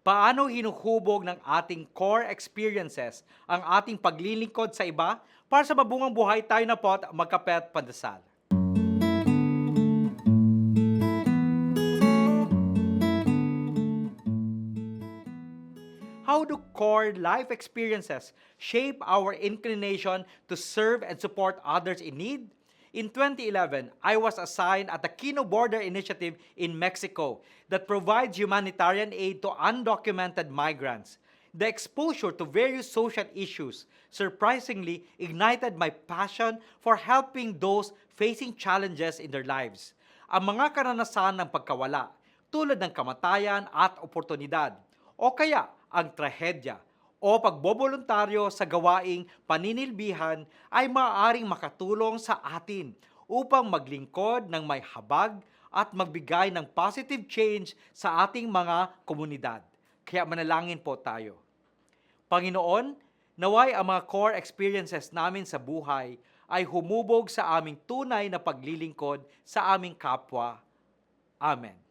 Paano hinuhubog ng ating core experiences ang ating paglilingkod sa iba para sa mabungang buhay tayo na po at magkape at pandasal. How do core life experiences shape our inclination to serve and support others in need? In 2011, I was assigned at the Kino Border Initiative in Mexico that provides humanitarian aid to undocumented migrants. The exposure to various social issues surprisingly ignited my passion for helping those facing challenges in their lives. Ang mga karanasan ng pagkawala, tulad ng kamatayan at oportunidad, o kaya ang trahedya o pagboboluntaryo sa gawaing paninilbihan ay maaaring makatulong sa atin upang maglingkod ng may habag at magbigay ng positive change sa ating mga komunidad. Kaya manalangin po tayo. Panginoon, naway ang mga core experiences namin sa buhay ay humubog sa aming tunay na paglilingkod sa aming kapwa. Amen.